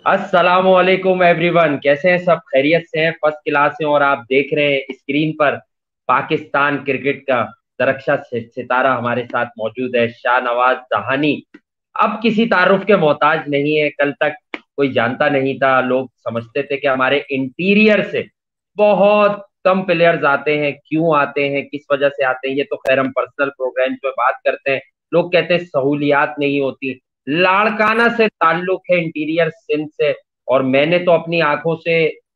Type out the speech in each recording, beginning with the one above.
अस्सलाम वालेकुम एवरीवन, कैसे हैं सब? खैरियत से हैं? फर्स्ट क्लास हैं। और आप देख रहे हैं स्क्रीन पर पाकिस्तान क्रिकेट का दरख्शां सितारा हमारे साथ मौजूद है, शाहनवाज दहानी। अब किसी तारुफ के मोहताज नहीं है। कल तक कोई जानता नहीं था, लोग समझते थे कि हमारे इंटीरियर से बहुत कम प्लेयर्स आते हैं। क्यों आते हैं, किस वजह से आते हैं, ये तो खैर हम पर्सनल प्रोग्राम पे बात करते हैं। लोग कहते हैं सहूलियात नहीं होती। लाड़काना से ताल्लुक है इंटीरियर सिंध से। और मैंने तो अपनी आंखों से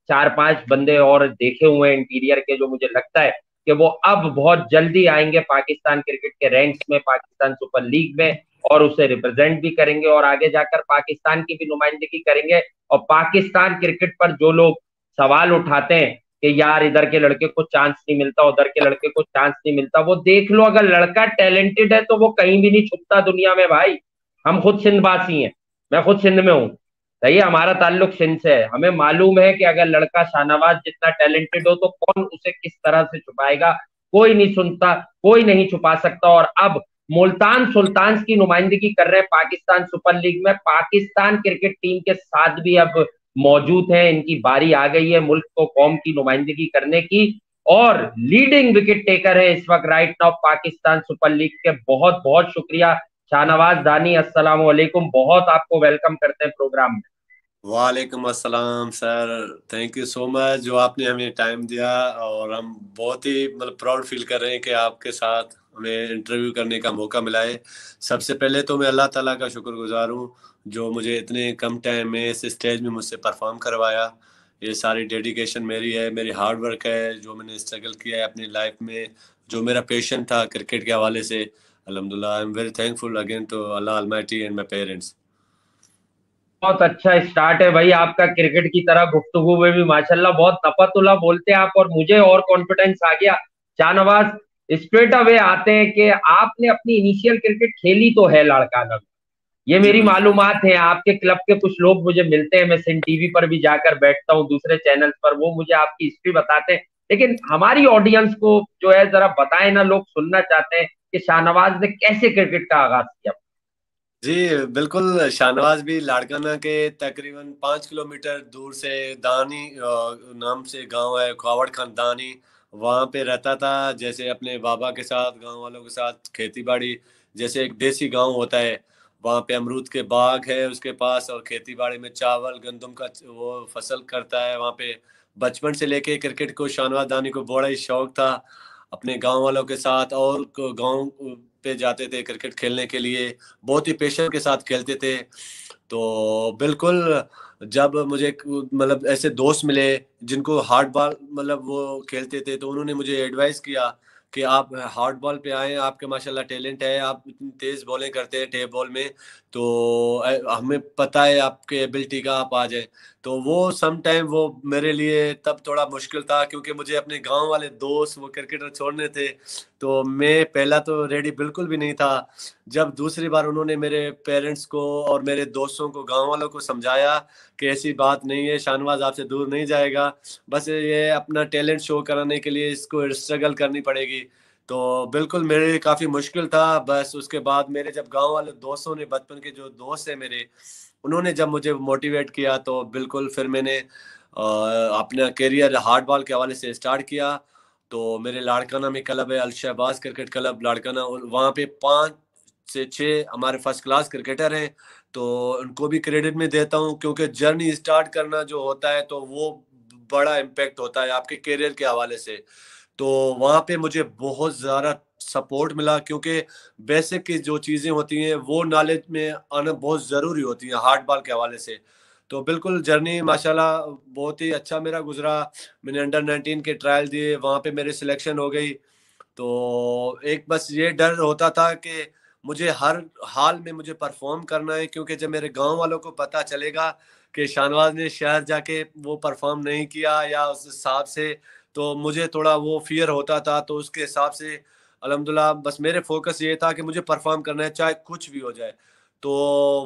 चार पांच बंदे और देखे हुए हैं इंटीरियर के, जो मुझे लगता है कि वो अब बहुत जल्दी आएंगे पाकिस्तान क्रिकेट के रैंक्स में, पाकिस्तान सुपर लीग में, और उसे रिप्रेजेंट भी करेंगे और आगे जाकर पाकिस्तान की भी नुमाइंदगी करेंगे। और पाकिस्तान क्रिकेट पर जो लोग सवाल उठाते हैं कि यार इधर के लड़के को चांस नहीं मिलता, उधर के लड़के को चांस नहीं मिलता, वो देख लो, अगर लड़का टैलेंटेड है तो वो कहीं भी नहीं छुपता दुनिया में भाई। हम खुद सिंध वासी हैं, मैं खुद सिंध में हूँ। सही है, हमारा ताल्लुक सिंध से है। हमें मालूम है कि अगर लड़का शाहनवाज जितना टैलेंटेड हो तो कौन उसे किस तरह से छुपाएगा। कोई नहीं सुनता, कोई नहीं छुपा सकता। और अब मुल्तान सुल्तान्स की नुमाइंदगी कर रहे हैं पाकिस्तान सुपर लीग में। पाकिस्तान क्रिकेट टीम के साथ भी अब मौजूद हैं, इनकी बारी आ गई है मुल्क को, कौम की नुमाइंदगी करने की। और लीडिंग विकेट टेकर है इस वक्त right now Pakistan super league के। बहुत बहुत शुक्रिया शाहनवाज दानी, अस्सलाम वालेकुम, बहुत आपको वेलकम करते हैं प्रोग्राम में। वालेकुम अस्सलाम sir. Thank you so much जो आपने हमें टाइम दिया। और हम बहुत ही प्राउड फील कर रहे हैं कि आपके साथ हमें इंटरव्यू करने का मौका मिला है। सबसे पहले तो मैं अल्लाह ताला का शुक्रगुजार हूँ जो मुझे इतने कम टाइम में इस स्टेज में मुझसे परफॉर्म करवाया। ये सारी डेडिकेशन मेरी है, मेरी हार्ड वर्क है, जो मैंने स्ट्रगल किया है अपनी लाइफ में, जो मेरा पैशन था क्रिकेट के हवाले से। अल्हम्दुलिल्लाह I am very thankful again to Allah almighty and my parents. बहुत अच्छा स्टार्ट है भाई आपका। क्रिकेट की तरह गुफ्तगू में भी माशाल्लाह बहुत नफरतुल्लाह बोलते हैं आप, और मुझे और कॉन्फिडेंस आ गया। शाहनवाज, स्ट्रेट अवे आते हैं कि आपने अपनी इनिशियल क्रिकेट खेली तो है लाड़काना में। ये जी मेरी बिल्कुल। मालूमात है। आपके क्लब के कुछ लोग मुझे मिलते हैं, मैं सिंध टीवी पर भी जाकर बैठता हूँ, दूसरे चैनल पर, वो मुझे आपकी हिस्ट्री बताते हैं। लेकिन हमारी ऑडियंस को जो है जरा बताएं ना, लोग सुनना चाहते हैं कि शाहनवाज ने कैसे क्रिकेट का आगाज किया। जी बिल्कुल। शाहनवाज भी लाड़काना के तकरीबन 5 किलोमीटर दूर से दानी नाम से गांव है, खावड़ खान दानी। वहाँ पे रहता था, जैसे अपने बाबा के साथ, गांव वालों के साथ खेती बाड़ी, जैसे एक देसी गांव होता है। वहाँ पे अमरूद के बाग है उसके पास, और खेती बाड़ी में चावल गंदम का वो फसल करता है वहाँ पे। बचपन से लेके क्रिकेट को शाहनवाज दानी को बड़ा ही शौक था। अपने गांव वालों के साथ और गांव पे जाते थे क्रिकेट खेलने के लिए, बहुत ही पेशन के साथ खेलते थे। तो बिल्कुल, जब मुझे ऐसे दोस्त मिले जिनको हार्ड बॉल वो खेलते थे, तो उन्होंने मुझे एडवाइस किया कि आप हार्ड बॉल पे आए, आपके माशाल्लाह टैलेंट है, आप इतनी तेज बॉलिंग करते हैं टेप बॉल में, तो हमें पता है आपके एबिलिटी का, आप आ जाए। तो वो सम टाइम वो मेरे लिए तब थोड़ा मुश्किल था, क्योंकि मुझे अपने गांव वाले दोस्त वो क्रिकेटर छोड़ने थे। तो मैं पहला तो रेडी बिल्कुल भी नहीं था। जब दूसरी बार उन्होंने मेरे पेरेंट्स को और मेरे दोस्तों को, गांव वालों को समझाया कि ऐसी बात नहीं है, शाहनवाज आपसे दूर नहीं जाएगा, बस ये अपना टैलेंट शो कराने के लिए इसको स्ट्रगल करनी पड़ेगी। तो बिल्कुल मेरे लिए काफ़ी मुश्किल था। बस उसके बाद मेरे जब गांव वाले दोस्तों ने, बचपन के जो दोस्त हैं मेरे, उन्होंने जब मुझे मोटिवेट किया, तो बिल्कुल फिर मैंने अपना करियर हार्ड बॉल के हवाले से स्टार्ट किया। तो मेरे लाड़काना में क्लब है, अल शहबाज क्रिकेट क्लब लाड़काना, और वहाँ पे 5 से 6 हमारे फर्स्ट क्लास क्रिकेटर हैं। तो उनको भी क्रेडिट में देता हूँ, क्योंकि जर्नी स्टार्ट करना जो होता है तो वो बड़ा इम्पैक्ट होता है आपके करियर के हवाले से। तो वहाँ पे मुझे बहुत ज़्यादा सपोर्ट मिला, क्योंकि बेसिक की जो चीज़ें होती हैं वो नॉलेज में आना बहुत ज़रूरी होती है हार्ड बॉल के हवाले से। तो बिल्कुल जर्नी माशाल्लाह बहुत ही अच्छा मेरा गुजरा। मैंने अंडर 19 के ट्रायल दिए, वहाँ पे मेरी सिलेक्शन हो गई। तो एक बस ये डर होता था कि मुझे हर हाल में मुझे परफॉर्म करना है, क्योंकि जब मेरे गांव वालों को पता चलेगा कि शाहनवाज ने शहर जाके वो परफॉर्म नहीं किया या उस हिसाब से, तो मुझे थोड़ा वो फियर होता था। तो उसके हिसाब से अल्हम्दुलिल्लाह बस मेरे फोकस ये था कि मुझे परफॉर्म करना है चाहे कुछ भी हो जाए। तो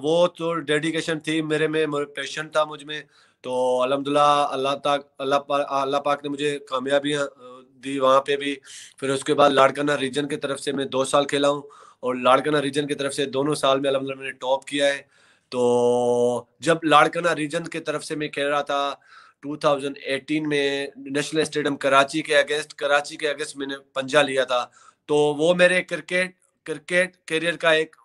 वो तो डेडिकेशन थी मेरे में, पैशन था मुझ में। तो अल्हम्दुलिल्लाह अल्लाह पाक ने मुझे कामयाबियाँ दी वहाँ पे भी। फिर उसके बाद लाड़काना रीजन की तरफ से मैं 2 साल खेला हूँ, और लाड़काना रीजन की तरफ से दोनों साल में अल्हम्दुलिल्लाह मैंने टॉप किया है। तो जब लाड़काना रीजन की तरफ से मैं खेल रहा था 2018 में नेशनल स्टेडियम कराची के अगेंस्ट मैंने पंजा लिया था। तो वो मेरे क्रिकेट करियर का एक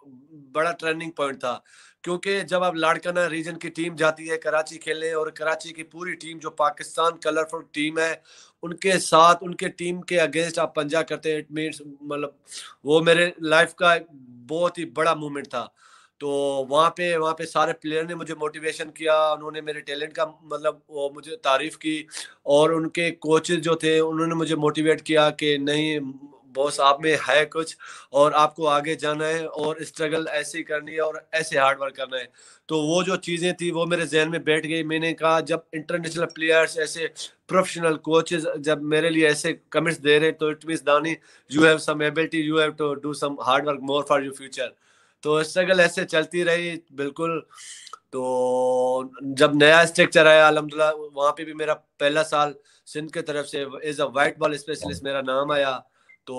बड़ा टर्निंग पॉइंट था, क्योंकि जब आप लाड़काना रीजन की टीम जाती है कराची खेलने, और कराची की पूरी टीम जो पाकिस्तान कलरफुल टीम है उनके साथ, उनके टीम के अगेंस्ट आप पंजा करते हैं, इट मीन्स मतलब वो मेरे लाइफ का बहुत ही बड़ा मूवमेंट था। तो वहाँ पे सारे प्लेयर ने मुझे मोटिवेशन किया, उन्होंने मेरे टैलेंट का मतलब वो मुझे तारीफ की, और उनके कोचेज जो थे उन्होंने मुझे मोटिवेट किया कि नहीं बॉस, आप में है कुछ और आपको आगे जाना है और स्ट्रगल ऐसे ही करनी है और ऐसे हार्ड वर्क करना है। तो वो जो चीज़ें थी वो मेरे जहन में बैठ गई। मैंने कहा जब इंटरनेशनल प्लेयर्स ऐसे प्रोफेशनल कोचेज जब मेरे लिए ऐसे कमेंट्स दे रहे हैं, तो it means Dani, you have some ability, you have to do some hard work more for your future. तो स्ट्रगल ऐसे चलती रही बिल्कुल। तो जब नया स्ट्रक्चर आया अल्हम्दुलिल्लाह, वहाँ पे भी मेरा पहला साल सिंध की तरफ से as a white ball specialist मेरा नाम आया। तो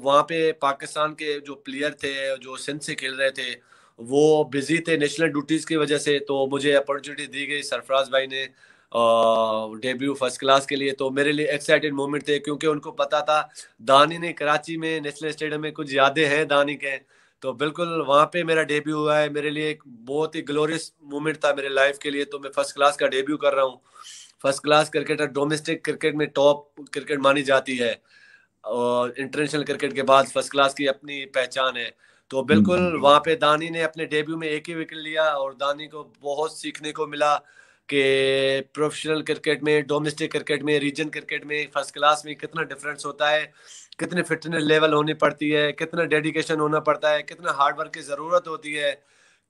वहाँ पे पाकिस्तान के जो प्लेयर थे जो सिंध से खेल रहे थे वो बिजी थे नेशनल ड्यूटीज की वजह से, तो मुझे अपॉर्चुनिटी दी गई सरफराज भाई ने डेब्यू फर्स्ट क्लास के लिए। तो मेरे लिए एक्साइटेड मोमेंट थे, क्योंकि उनको पता था दानी ने कराची में नेशनल स्टेडियम में कुछ यादें हैं दानी के। तो बिल्कुल वहाँ पे मेरा डेब्यू हुआ है, मेरे लिए एक बहुत ही ग्लोरियस मोमेंट था मेरे लाइफ के लिए। तो मैं फर्स्ट क्लास का डेब्यू कर रहा हूँ। First class cricketer domestic cricket में टॉप क्रिकेट मानी जाती है, और इंटरनेशनल क्रिकेट के बाद फर्स्ट क्लास की अपनी पहचान है। तो बिल्कुल वहाँ पे दानी ने अपने डेब्यू में एक ही विकेट लिया, और दानी को बहुत सीखने को मिला कि प्रोफेशनल क्रिकेट में, डोमेस्टिक क्रिकेट में, रीजन क्रिकेट में, फर्स्ट क्लास में कितना डिफरेंस होता है, कितनी फिटनेस लेवल होनी पड़ती है, कितना डेडिकेशन होना पड़ता है, कितना हार्ड वर्क की ज़रूरत होती है,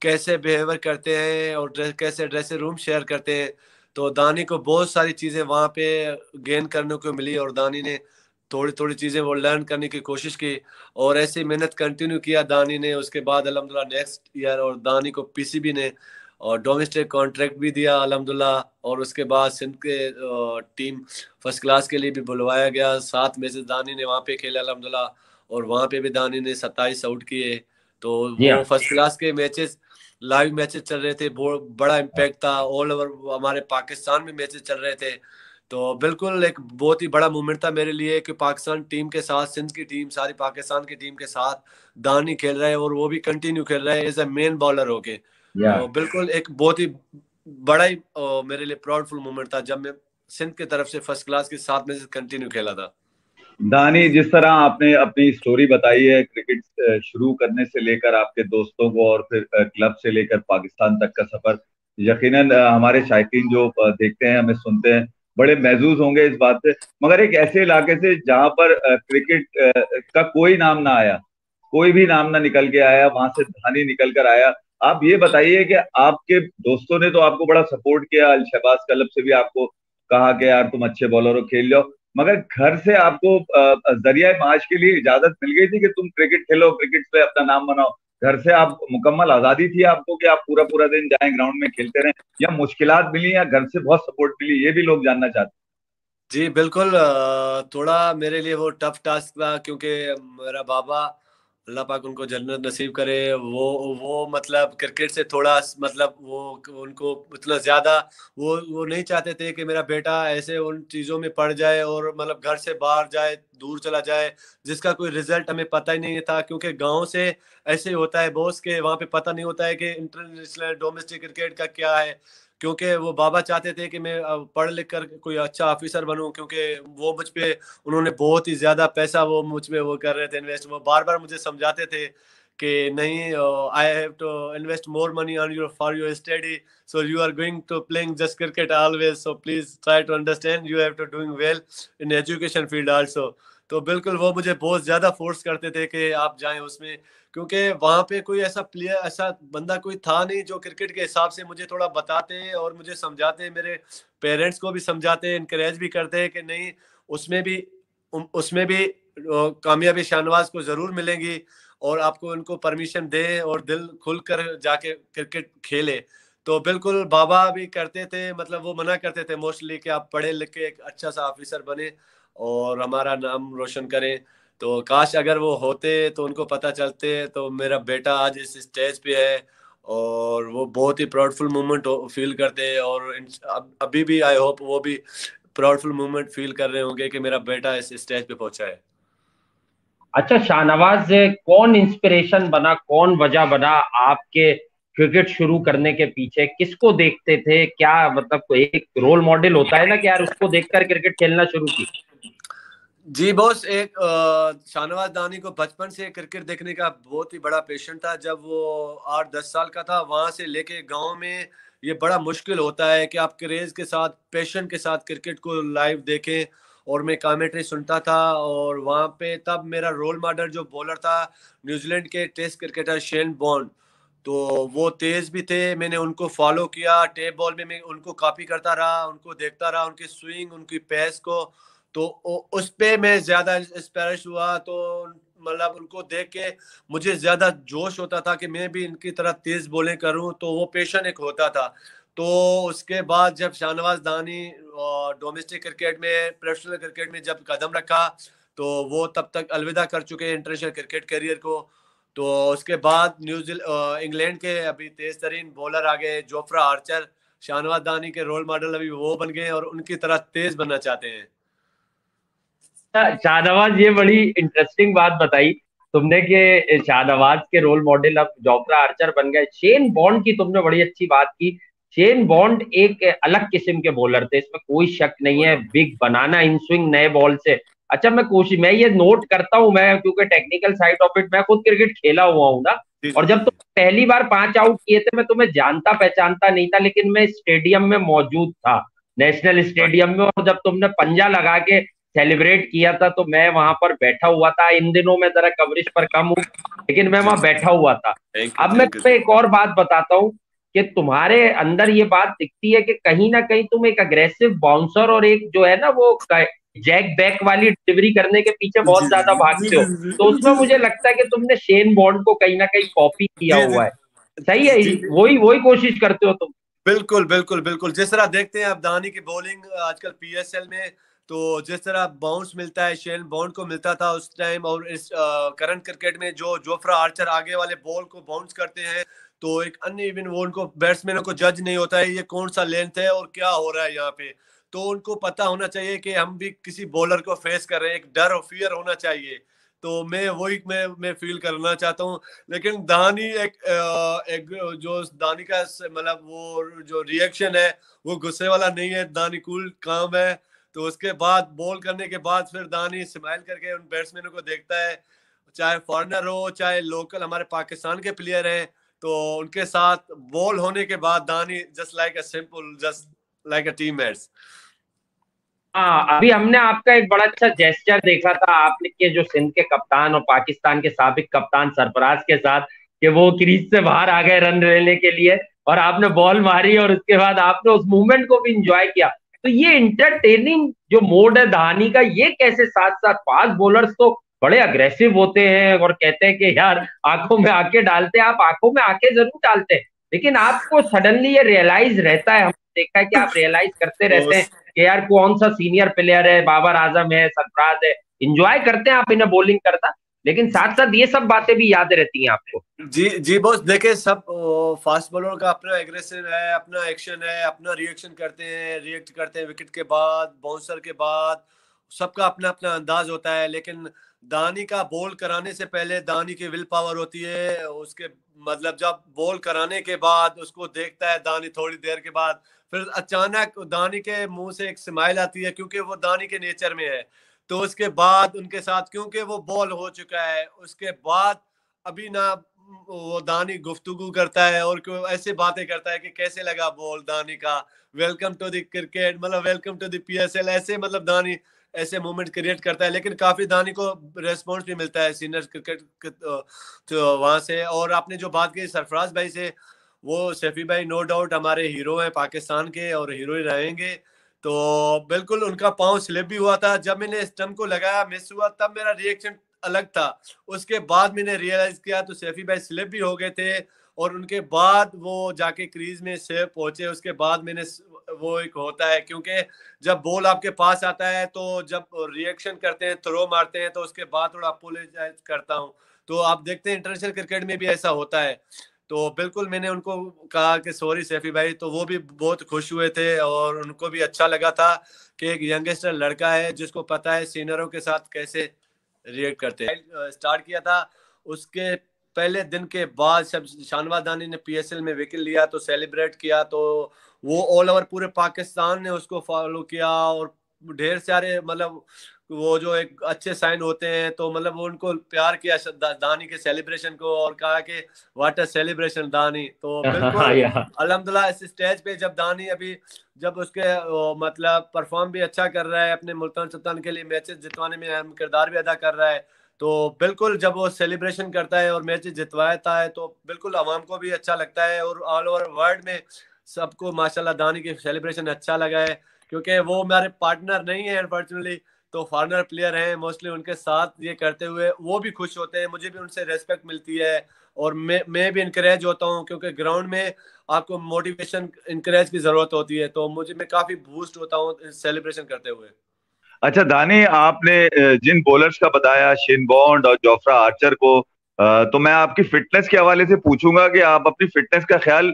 कैसे बिहेवियर करते हैं और कैसे ड्रेसिंग रूम शेयर करते हैं। तो दानी को बहुत सारी चीज़ें वहाँ पे गेन करने को मिली, और दानी ने थोड़ी थोड़ी चीज़ें वो लर्न करने की कोशिश की, और ऐसे मेहनत कंटिन्यू किया दानी ने। उसके बाद अल्हम्दुलिल्लाह नेक्स्ट ईयर और दानी को पीसीबी ने और डोमेस्टिक कॉन्ट्रैक्ट भी दिया अल्हम्दुलिल्लाह। और उसके बाद सिंध के टीम फर्स्ट क्लास के लिए भी बुलवाया गया, 7 मैचेस दानी ने वहाँ पे खेले अल्हम्दुलिल्लाह, और वहाँ पे भी दानी ने 27 आउट किए। तो जी वो हाँ। फर्स्ट क्लास के मैचेस, लाइव मैचेस चल रहे थे, बहुत बड़ा इम्पैक्ट था, ऑल ओवर हमारे पाकिस्तान में मैचेस चल रहे थे। तो बिल्कुल एक बहुत ही बड़ा मूवमेंट था मेरे लिए कि पाकिस्तान टीम के साथ, सिंध की टीम, सारी पाकिस्तान की टीम के साथ दानी खेल रहा है, और वो भी कंटिन्यू खेल रहा है एज ए मेन बॉलर होके। या तो बिल्कुल एक बहुत ही बड़ा ही मेरे लिए प्राउडफुल मोमेंट था जब मैं सिंध की तरफ से फर्स्ट क्लास के साथ में से कंटिन्यू खेला था। दानी, जिस तरह आपने अपनी स्टोरी बताई है क्रिकेट शुरू करने से लेकर आपके दोस्तों को और फिर क्लब से लेकर पाकिस्तान तक का सफर, यकीनन हमारे शायकीन जो देखते हैं, हमें सुनते हैं, बड़े महजूज होंगे इस बात से। मगर एक ऐसे इलाके से जहां पर क्रिकेट का कोई नाम ना आया, कोई भी नाम ना निकल के आया, वहां से धानी निकल कर आया। आप ये बताइए कि आपके दोस्तों ने तो आपको बड़ा सपोर्ट किया, अल शहबाज क्लब से भी आपको कहा कि यार तुम अच्छे बॉलर हो, खेल लो, मगर घर से आपको जरिया माश के लिए इजाजत मिल गई थी कि तुम क्रिकेट खेलो, क्रिकेट पे अपना नाम बनाओ? घर से आप मुकम्मल आजादी थी आपको कि आप पूरा पूरा दिन जाएं ग्राउंड में खेलते रहें, या मुश्किलात मिली, या घर से बहुत सपोर्ट मिली? ये भी लोग जानना चाहते जी बिल्कुल, थोड़ा मेरे लिए वो टफ टास्क था, क्योंकि मेरा बाबा, अल्लाह पाक उनको जन्नत नसीब करे, वो मतलब क्रिकेट से थोड़ा मतलब वो उनको उतना ज़्यादा वो नहीं चाहते थे कि मेरा बेटा ऐसे उन चीज़ों में पड़ जाए और मतलब घर से बाहर जाए, दूर चला जाए, जिसका कोई रिजल्ट हमें पता ही नहीं था। क्योंकि गांव से ऐसे ही होता है बॉस के, वहाँ पे पता नहीं होता है कि इंटरनेशनल डोमेस्टिक क्रिकेट का क्या है। क्योंकि वो बाबा चाहते थे कि मैं पढ़ लिख कर कोई अच्छा ऑफिसर बनूं, क्योंकि वो मुझ पे उन्होंने बहुत ही ज्यादा पैसा वो मुझ पे वो कर रहे थे इन्वेस्ट। वो बार बार मुझे समझाते थे कि नहीं, I have to invest more money on your for your study, so you are going to playing just cricket always, so please try to understand, you have to doing well in education field also. तो बिल्कुल वो मुझे बहुत ज्यादा force करते थे कि आप जाएं उसमें, क्योंकि वहां पे कोई ऐसा प्लेयर, ऐसा बंदा कोई था नहीं जो क्रिकेट के हिसाब से मुझे थोड़ा बताते और मुझे समझाते। मेरे पेरेंट्स को भी समझाते, इनकरेज भी करते हैं कि नहीं, उसमें भी उसमें भी कामयाबी शाहनवाज को जरूर मिलेगी, और आपको उनको परमिशन दें और दिल खुल कर जाके क्रिकेट खेले। तो बिल्कुल बाबा भी करते थे, मतलब वो मना करते थे मोस्टली कि आप पढ़े लिखे एक अच्छा सा ऑफिसर बने और हमारा नाम रोशन करें। तो काश अगर वो होते तो उनको पता चलते तो मेरा बेटा आज इस स्टेज पे है और वो बहुत ही प्राउडफुल मोमेंट फील करते हैं, और अभी भी आई होप वो भी प्राउडफुल मोमेंट फील कर रहे होंगे कि मेरा बेटा इस स्टेज पे पहुंचा है। अच्छा शाहनवाज, कौन इंस्पिरेशन बना, कौन वजह बना आपके क्रिकेट शुरू करने के पीछे? किसको देखते थे? क्या मतलब कोई एक रोल मॉडल होता है ना कि यार उसको देखकर क्रिकेट खेलना शुरू की? जी बॉस, एक शाहनवाज दानी को बचपन से क्रिकेट देखने का बहुत ही बड़ा पेशन था। जब वो 8-10 साल का था, वहां से लेके गांव में ये बड़ा मुश्किल होता है कि आप क्रेज के साथ, पैशन के साथ क्रिकेट को लाइव देखें। और मैं कमेंट्री सुनता था, और वहां पे तब मेरा रोल मॉडल जो बॉलर था, न्यूजीलैंड के टेस्ट क्रिकेटर शेन बॉन्ड, तो वो तेज भी थे। मैंने उनको फॉलो किया, टेप बॉल में मैं उनको कॉपी करता रहा, उनको देखता रहा, उनकी स्विंग, उनकी पेस को। तो उस पे मैं ज्यादा इंस्पायर्ड हुआ। तो मतलब उनको देख के मुझे ज्यादा जोश होता था कि मैं भी इनकी तरह तेज बॉलिंग करूं, तो वो पैशन एक होता था। तो उसके बाद जब शाहनवाज दानी डोमेस्टिक क्रिकेट में, प्रोफेशनल क्रिकेट में जब कदम रखा, तो वो तब तक अलविदा कर चुके हैं इंटरनेशनल क्रिकेट करियर को। तो उसके बाद न्यूजीलैंड, इंग्लैंड के अभी तेज तरीन बॉलर आ गए, जोफ्रा आर्चर, शाहनवाज दानी के रोल मॉडल अभी वो बन गए और उनकी तरह तेज बनना चाहते हैं। शाहनवाज, ये बड़ी इंटरेस्टिंग बात बताई तुमने कि शाहनवाज के रोल मॉडल अब जोफ्रा आर्चर बन गए। शेन बॉन्ड की तुमने बड़ी अच्छी बात की। शेन बॉन्ड एक अलग किस्म के बॉलर थे, इसमें कोई शक नहीं है। बिग बनाना इन स्विंग नए बॉल से। अच्छा, मैं ये नोट करता हूं, मैं क्योंकि टेक्निकल साइड ऑफ इट मैं खुद क्रिकेट खेला हुआ हूं ना। जी और जी जब तुम पहली बार 5 आउट किए थे, मैं तुम्हें जानता पहचानता नहीं था, लेकिन मैं स्टेडियम में मौजूद था, नेशनल स्टेडियम में। और जब तुमने पंजा लगा के सेलिब्रेट किया था, तो मैं वहां पर बैठा हुआ था। इन दिनों मैं जरा कवरेज पर कम हूँ, लेकिन मैं जी। वहां बैठा हुआ था। थैंक यू, अब मैं थैंक यू। तुम्हें एक और बात बताता हूँ कि तुम्हारे अंदर ये बात दिखती है कि कहीं ना कहीं तुम एक अग्रेसिव बाउंसर और एक जो है ना वो जैक बैक वाली डिलीवरी करने के पीछे जी बहुत जी ज्यादा जी भागते हो। जी तो उसमें जी मुझे लगता है कि तुमने शेन बॉन्ड को कहीं ना कहीं कॉपी किया जी हुआ है। सही है? जी जी। वही वही कोशिश करते हो तुम? बिल्कुल बिल्कुल बिल्कुल, जिस तरह देखते हैं आप दानी की बॉलिंग आजकल पीएसएल में, तो जिस तरह बाउंस मिलता है शेन बॉन्ड को मिलता था उस टाइम, और इस करंट क्रिकेट में जो जोफ्रा आर्चर आगे वाले बॉल को बाउंस करते हैं, तो एक अन्य इवन वो उनको बैट्समैनों को जज नहीं होता है ये कौन सा लेंथ है और क्या हो रहा है यहाँ पे। तो उनको पता होना चाहिए कि हम भी किसी बॉलर को फेस कर रहे हैं, एक डर और फियर होना चाहिए। तो मैं वही मैं फील करना चाहता हूँ। लेकिन दानी एक जो दानी का मतलब वो जो रिएक्शन है, वो गुस्से वाला नहीं है। दानी कूल काम है। तो उसके बाद बॉल करने के बाद फिर दानी स्माइल करके उन बैट्समैनों को देखता है, चाहे फॉरेनर हो चाहे लोकल हमारे पाकिस्तान के प्लेयर हैं। तो उनके साथ बॉल होने के बाद दानी just like a simple, just like a teammates. हाँ, अभी हमने आपका एक बड़ा अच्छा जेस्चर देखा था, आपने के जो सिंध के कप्तान और पाकिस्तान के साबिक कप्तान सरफराज के साथ, कि वो क्रीज से बाहर आ गए रन लेने के लिए, और आपने बॉल मारी और उसके बाद आपने उस मूवमेंट को भी इंजॉय किया। तो ये इंटरटेनिंग जो मोड है दहानी का, ये कैसे? साथ साथ फास्ट बॉलर्स तो बड़े अग्रेसिव होते हैं और कहते हैं कि यार आंखों में आंखें डालते हैं। आप आंखों में आंखें जरूर डालते हैं, लेकिन आपको सडनली ये रियलाइज रहता है, हमने देखा है कि आप रियलाइज करते रहते हैं कि यार कौन सा सीनियर प्लेयर है, बाबर आजम है, सरफराज है। इंजॉय करते हैं आप इन्हें बॉलिंग करना, लेकिन साथ साथ ये सब बातें भी याद रहती हैं आपको। जी जी बॉस, देखे सब फास्ट बॉलर का अपना एग्रेशन है, अपना एक्शन है, अपना रिएक्शन करते हैं, रिएक्ट करते हैं विकेट के बाद, बाउंसर के बाद। सबका अपना अपना अंदाज होता है। लेकिन दानी का बॉल कराने से पहले दानी की विल पावर होती है। उसके मतलब जब बॉल कराने के बाद उसको देखता है दानी, थोड़ी देर के बाद फिर अचानक दानी के मुंह से एक स्माइल आती है, क्योंकि वो दानी के नेचर में है। तो उसके बाद उनके साथ क्योंकि वो बॉल हो चुका है, उसके बाद अभी ना वो दानी गुफ्तगू करता है और ऐसे बातें करता है कि कैसे लगा बॉल दानी का, वेलकम टू द क्रिकेट, मतलब वेलकम टू द पीएसएल, ऐसे मतलब दानी ऐसे मोमेंट क्रिएट करता है। लेकिन काफी दानी को रेस्पॉन्स भी मिलता है सीनियर क्रिकेट तो वहां से। और आपने जो बात की सरफराज भाई से, वो सैफी भाई नो डाउट हमारे हीरो हैं पाकिस्तान के, और हीरो ही रहेंगे। तो बिल्कुल उनका पाँव स्लिप भी हुआ था, जब मैंने स्टंप को लगाया मिस हुआ, तब मेरा रिएक्शन अलग था। उसके बाद मैंने रियलाइज किया तो सैफी भाई स्लिप भी हो गए थे, और उनके बाद वो जाके क्रीज में सेफ पहुंचे। उसके बाद मैंने वो एक होता है, क्योंकि जब बॉल आपके पास आता है तो जब रिएक्शन करते हैं, थ्रो मारते हैं, तो उसके बाद थोड़ा अपोलोजाइज करता हूँ। तो आप देखते हैं इंटरनेशनल क्रिकेट में भी ऐसा होता है। तो बिल्कुल मैंने उनको कहा कि सॉरी सैफी भाई, तो वो भी बहुत खुश हुए थे और उनको भी अच्छा लगा था कि एक यंगस्टर लड़का है जिसको पता है सीनियरों के साथ कैसे रिएक्ट करते हैं। स्टार्ट किया था, उसके पहले दिन के बाद जब शानवाज दानी ने पीएसएल में विकेट लिया तो सेलिब्रेट किया, तो वो ऑल ओवर पूरे पाकिस्तान ने उसको फॉलो किया और ढेर सारे मतलब वो जो एक अच्छे साइन होते हैं तो मतलब वो उनको प्यार किया दानी के सेलिब्रेशन को और कहा कि व्हाट अ सेलिब्रेशन दानी। तो हाँ बिल्कुल यार। अल्हम्दुलिल्लाह इस स्टेज पे जब दानी अभी जब उसके मतलब परफॉर्म भी अच्छा कर रहा है, अपने मुल्तान सुल्तान के लिए मैचेस जितवाने में अहम किरदार भी अदा कर रहा है, तो बिल्कुल जब वो सेलिब्रेशन करता है और मैच जितवाता है तो बिल्कुल आवाम को भी अच्छा लगता है और ऑल ओवर वर्ल्ड में सबको माशाल्लाह दानी की सेलिब्रेशन अच्छा लगा है। क्योंकि वो हमारे पार्टनर नहीं है अनफॉर्चुनेटली, तो फॉरनर प्लेयर हैं मोस्टली, उनके साथ ये करते हुए वो भी खुश होते हैं, मुझे भी उनसे रेस्पेक्ट मिलती है और मैं भी इनकरेज होता हूँ क्योंकि ग्राउंड में आपको मोटिवेशन इनकरेज की जरूरत होती है, तो मुझे मैं काफी बूस्ट होता हूँ सेलिब्रेशन करते हुए। अच्छा दानी, आपने जिन बॉलर्स का बताया, शेन बॉन्ड और जोफ्रा आर्चर को, तो मैं आपकी फिटनेस के हवाले से पूछूंगा कि आप अपनी फिटनेस का ख्याल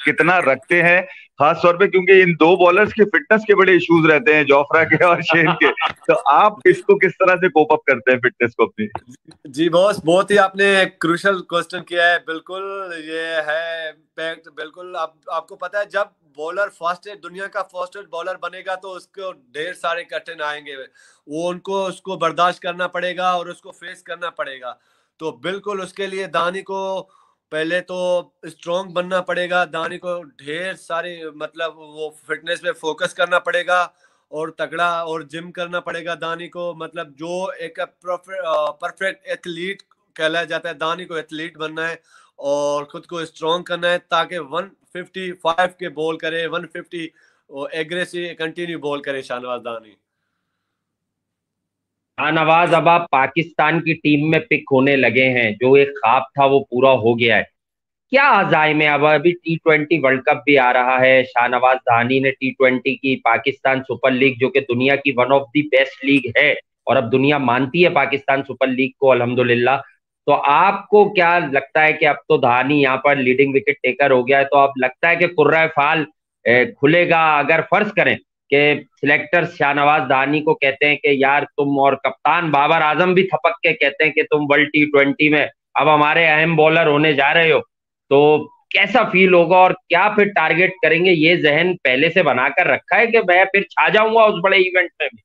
कितना रखते हैं, खास तौर पे क्योंकि इन दो बॉलर्स की फिटनेस के बड़े इश्यूज रहते हैं, जोफ्रा के और शेन के। तो आप इसको किस तरह से कोप अप करते हैं, फिटनेस को अपनी? जी बॉस, बहुत ही आपने क्रूशल क्वेश्चन किया है। बिल्कुल ये है इम्पैक्ट, बिल्कुल आपको पता है जब बॉलर फास्टेस्ट दुनिया का फास्टेस्ट बॉलर बनेगा तो उसको ढेर सारे कठिन आएंगे, वो उनको उसको बर्दाश्त करना पड़ेगा और उसको फेस करना पड़ेगा। तो बिल्कुल उसके लिए दानी को पहले तो स्ट्रॉन्ग बनना पड़ेगा, दानी को ढेर सारे मतलब वो फिटनेस पे फोकस करना पड़ेगा और तगड़ा और जिम करना पड़ेगा दानी को। मतलब जो एक परफेक्ट एथलीट कहलाया जाता है, दानी को एथलीट बनना है और खुद को स्ट्रॉन्ग करना है ताकि 155 के बॉल करे, 150 एग्रेसिव कंटिन्यू बॉल करे शाहनवाज दानी। शाहनवाज, अब आप पाकिस्तान की टीम में पिक होने लगे हैं, जो एक ख्वाब था वो पूरा हो गया है। क्या अजाइम है? अब अभी T20 वर्ल्ड कप भी आ रहा है, शाहनवाज धानी ने T20 की पाकिस्तान सुपर लीग, जो कि दुनिया की one of the best league है और अब दुनिया मानती है पाकिस्तान सुपर लीग को, अल्हम्दुलिल्लाह। तो आपको क्या लगता है कि अब तो धानी यहाँ पर लीडिंग विकेट टेकर हो गया है, तो अब लगता है कि कुर्रा फाल खुलेगा? अगर फर्ज करें कि सिलेक्टर शाहनवाज धानी को कहते हैं कि यार तुम, और कप्तान बाबर आजम भी थपक के कहते हैं कि तुम वर्ल्ड T20 में अब हमारे अहम बॉलर होने जा रहे हो, तो कैसा फील होगा और क्या फिर टारगेट करेंगे? ये जहन पहले से बनाकर रखा है कि मैं फिर छा जाऊंगा उस बड़े इवेंट में भी?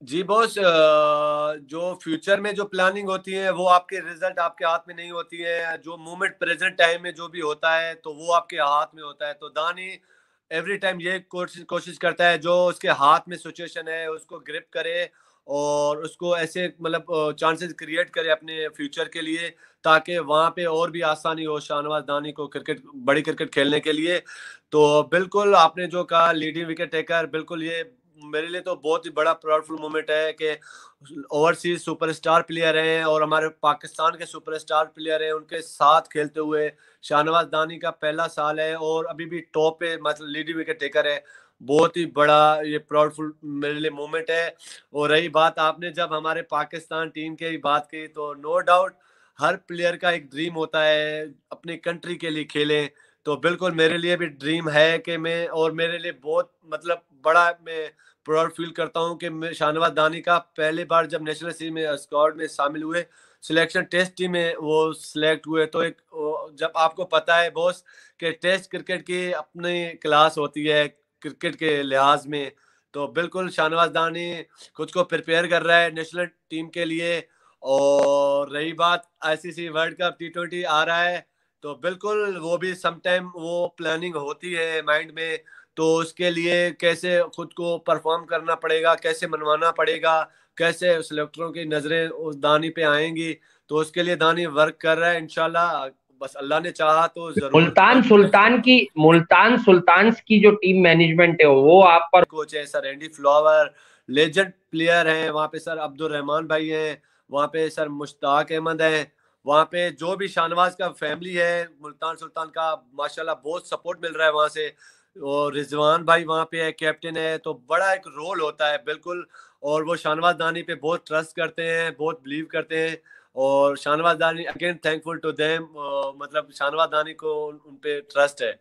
जी बॉस, जो फ्यूचर में जो प्लानिंग होती है वो आपके रिजल्ट आपके हाथ में नहीं होती है, जो मूवमेंट प्रेजेंट टाइम में जो भी होता है तो वो आपके हाथ में होता है। तो दानी एवरी टाइम ये कोशिश करता है जो उसके हाथ में सिचुएशन है उसको ग्रिप करे और उसको ऐसे मतलब चांसेस क्रिएट करे अपने फ्यूचर के लिए, ताकि वहां पे और भी आसानी हो शाहनवाज दानी को क्रिकेट, बड़ी क्रिकेट खेलने के लिए। तो बिल्कुल आपने जो कहा लीडिंग विकेट टेकर, बिल्कुल ये मेरे लिए तो बहुत ही बड़ा प्राउडफुल मोमेंट है कि ओवरसीज सुपरस्टार प्लेयर हैं और हमारे पाकिस्तान के सुपरस्टार प्लेयर हैं, उनके साथ खेलते हुए शाहनवाज दानी का पहला साल है और अभी भी टॉप पे मतलब लीडिंग विकेट टेकर है। बहुत ही बड़ा ये प्राउडफुल मेरे लिए मोमेंट है। और रही बात आपने जब हमारे पाकिस्तान टीम की बात की, तो नो डाउट हर प्लेयर का एक ड्रीम होता है अपनी कंट्री के लिए खेलें। तो बिल्कुल मेरे लिए भी ड्रीम है कि मैं, और मेरे लिए बहुत मतलब बड़ा मैं प्राउड फील करता हूं कि मैं शाहनवाज दानी का पहली बार जब नेशनल टीम में स्क्वाड में शामिल हुए, सिलेक्शन टेस्ट टीम में वो सिलेक्ट हुए, तो एक जब आपको पता है बॉस कि टेस्ट क्रिकेट की अपनी क्लास होती है क्रिकेट के लिहाज में, तो बिल्कुल शाहनवाज दानी खुद को प्रिपेयर कर रहा है नेशनल टीम के लिए। और रही बात आईसीसी वर्ल्ड कप T20 आ रहा है, तो बिल्कुल वो भी समटाइम वो प्लानिंग होती है माइंड में, तो उसके लिए कैसे खुद को परफॉर्म करना पड़ेगा, कैसे मनवाना पड़ेगा, कैसे सिलेक्टरों की नजरें उस दानी पे आएंगी, तो उसके लिए दानी वर्क कर रहा है इंशाल्लाह। बस अल्लाह ने चाहा तो जरूर मुल्तान सुल्तान्स की जो टीम मैनेजमेंट है वो आप पर। कोच है sir Andy flower, legend player हैं वहाँ पे, सर अब्दुल रहमान भाई हैं वहाँ पे, सर मुश्ताक अहमद हैं वहाँ पे, जो भी शाहनवाज का फैमिली है मुल्तान सुल्तान का, माशाल्लाह बहुत सपोर्ट मिल रहा है वहाँ से। और रिजवान भाई वहाँ पे है, कैप्टन है, तो बड़ा एक रोल होता है बिल्कुल। और वो शाहनवाज दानी पे बहुत ट्रस्ट करते हैं, बहुत बिलीव करते हैं और शाहनवाज दानी अगेन थैंकफुल टू देम, मतलब शाहनवाज दानी को उन पे ट्रस्ट है।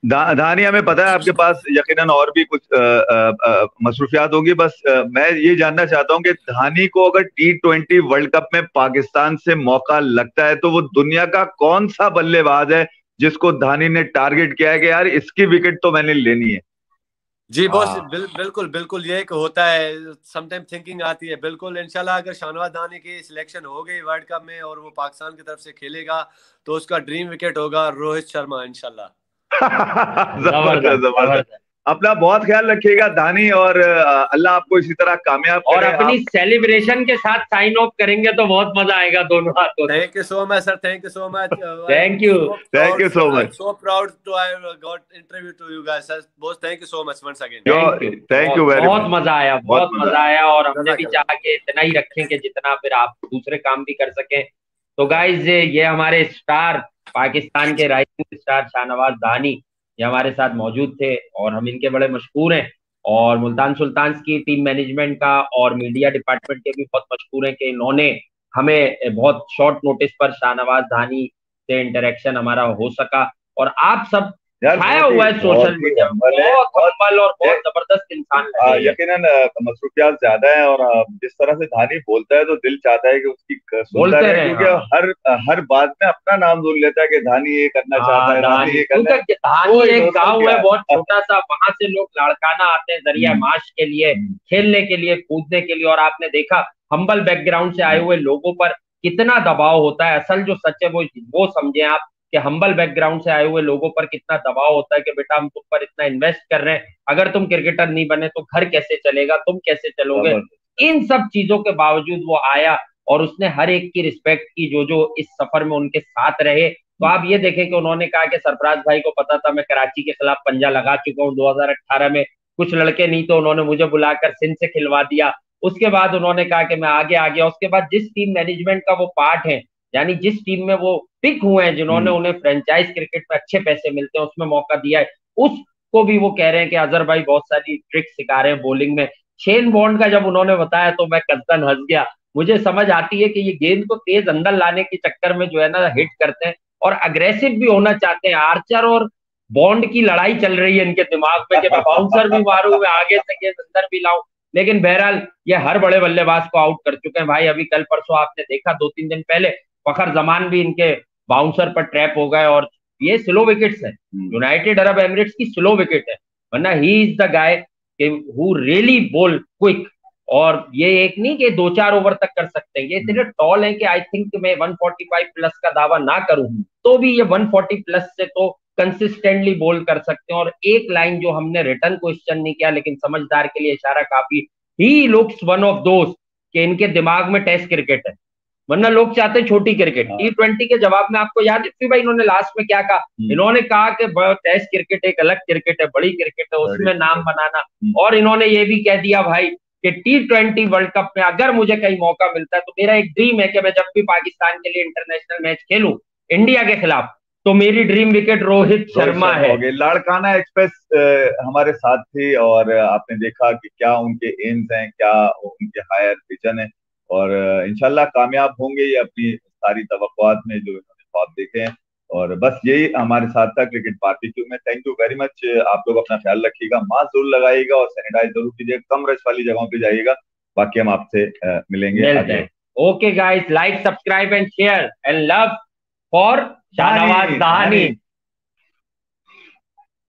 धानी, हमें पता है आपके पास यकीनन और भी कुछ मसरूफियात होगी, बस मैं ये जानना चाहता हूँ कि धानी को अगर T20 वर्ल्ड कप में पाकिस्तान से मौका लगता है तो वो दुनिया का कौन सा बल्लेबाज है जिसको धानी ने टारगेट किया है कि यार इसकी विकेट तो मैंने लेनी है? जी बॉस, बिल्कुल बिल्कुल ये एक होता है, समटाइम थिंकिंग आती है। बिल्कुल इंशाल्लाह अगर शाहनवाज दानी की सिलेक्शन हो गई वर्ल्ड कप में और वो पाकिस्तान की तरफ से खेलेगा तो उसका ड्रीम विकेट होगा रोहित शर्मा इंशाल्लाह। जबरदस्त जबरदस्त। अपना बहुत ख्याल रखिएगा धानी, और अल्लाह आपको इसी तरह कामयाब और करे। अपनी सेलिब्रेशन के साथ साइन ऑफ करेंगे तो बहुत मजा आएगा दोनों हाथों से। Thank you so much sir, thank you so much. Thank you, thank you so much. So proud to I got interview to you guys sir, boss thank you so much once again. Thank you very much, बहुत मजा आया, बहुत मजा आया। और हमने भी चाहा कि इतना ही रखें कि जितना फिर आप दूसरे काम भी कर सकें। तो गाइज ये हमारे स्टार, पाकिस्तान के राइजिंग स्टार शाहनवाज दानी, ये हमारे साथ मौजूद थे और हम इनके बड़े मशहूर हैं। और मुल्तान सुल्तान्स की टीम मैनेजमेंट का और मीडिया डिपार्टमेंट के भी बहुत मशहूर हैं कि इन्होंने हमें बहुत शॉर्ट नोटिस पर शाहनवाज दानी से इंटरेक्शन हमारा हो सका। और आप सब छाया हुआ है सोशल मीडिया, बहुत हम्बल और बहुत जबरदस्त इंसान लगे। यकीनन मसरूफियात ज्यादा है और जिस तरह से धानी बोलता है तो दिल चाहता है कि उसकी सुनता रहे, क्योंकि हर बात में अपना नाम जोड़ लेता है कि धानी ये करना चाहता है, धानी ये करना। धानी एक गांव है बहुत छोटा सा, वहां से लोग लाड़काना आते हैं जरिया माश के लिए, खेलने के लिए, कूदने के लिए। और आपने देखा हम्बल बैकग्राउंड से आए हुए लोगों पर कितना दबाव होता है। असल जो सच है वो समझे आप कि हम्बल बैकग्राउंड से आए हुए लोगों पर कितना दबाव होता है कि बेटा हम तुम पर इतना इन्वेस्ट कर रहे हैं, अगर तुम क्रिकेटर नहीं बने तो घर कैसे चलेगा, तुम कैसे चलोगे। इन सब चीजों के बावजूद वो आया और उसने हर एक की रिस्पेक्ट की जो जो इस सफर में उनके साथ रहे। तो आप ये देखें कि उन्होंने कहा कि सरफराज भाई को पता था मैं कराची के खिलाफ पंजा लगा चुका हूँ 2018 में, कुछ लड़के नहीं तो उन्होंने मुझे बुलाकर सिंध से खिलवा दिया। उसके बाद उन्होंने कहा कि मैं आगे आ गया। उसके बाद जिस टीम मैनेजमेंट का वो पार्ट है, यानी जिस टीम में वो पिक हुए हैं, जिन्होंने उन्हें फ्रेंचाइज क्रिकेट में अच्छे पैसे मिलते हैं उसमें मौका दिया है, उसको भी वो कह रहे हैं कि अजहर भाई बहुत सारी ट्रिक्स सिखा रहे हैं बॉलिंग में। शेन बॉन्ड का जब उन्होंने बताया तो मैं कसदन हंस गया। मुझे समझ आती है कि ये गेंद को तेज अंदर लाने के चक्कर में जो है ना हिट करते हैं और अग्रेसिव भी होना चाहते हैं। आर्चर और बॉन्ड की लड़ाई चल रही है इनके दिमाग में कि मैं बाउंसर भी मारूं, मैं आगे से गेंद अंदर भी लाऊं। लेकिन बहरहाल ये हर बड़े बल्लेबाज को आउट कर चुके हैं भाई। अभी कल परसों आपने देखा 2-3 दिन पहले फखर जमान भी इनके बाउंसर पर ट्रैप हो गए। और ये स्लो विकेट्स है, यूनाइटेड अरब एमिरेट्स की स्लो विकेट है, वरना he is the guy who really बोल क्विक। और ये एक नहीं कि 2-4 ओवर तक कर सकते हैं, ये इतने टॉल है कि आई थिंक मैं 145 प्लस का दावा ना करूं तो भी ये 140 प्लस से तो कंसिस्टेंटली बोल कर सकते हैं। और एक लाइन जो हमने रिटर्न क्वेश्चन नहीं किया लेकिन समझदार के लिए इशारा काफी, ही लुक्स वन ऑफ दोस्त कि इनके दिमाग में टेस्ट क्रिकेट है, वरना लोग चाहते हैं छोटी क्रिकेट। T20 के जवाब में आपको याद है भाई इन्होंने लास्ट में क्या कहा, इन्होंने कहा कि टेस्ट क्रिकेट एक अलग क्रिकेट है, बड़ी क्रिकेट है, उसमें नाम बनाना। और इन्होंने ये भी कह दिया भाई कि T20 वर्ल्ड कप में अगर मुझे कहीं मौका मिलता है तो मेरा एक ड्रीम है कि मैं जब भी पाकिस्तान के लिए इंटरनेशनल मैच खेलूं इंडिया के खिलाफ तो मेरी ड्रीम विकेट रोहित शर्मा है। लाड़काना एक्सप्रेस हमारे साथ थी और आपने देखा कि क्या उनके एम्स हैं, क्या उनके हायर विजन है, और इंशाल्लाह कामयाब होंगे ये अपनी सारी तवक्कुआत में जो इन्होंने ख्वाब देखे हैं। और बस यही हमारे साथ था क्रिकेट बारबेक्यू में। Thank you very much. आप लोग अपना ख्याल रखिएगा, मास्क जरूर लगाइएगा और सैनिटाइज जरूर कीजिएगा, कम रश वाली जगहों पे जाइएगा। बाकी हम आपसे मिलेंगे। Okay guys, like, subscribe and share and love for Shahnawaz दानी।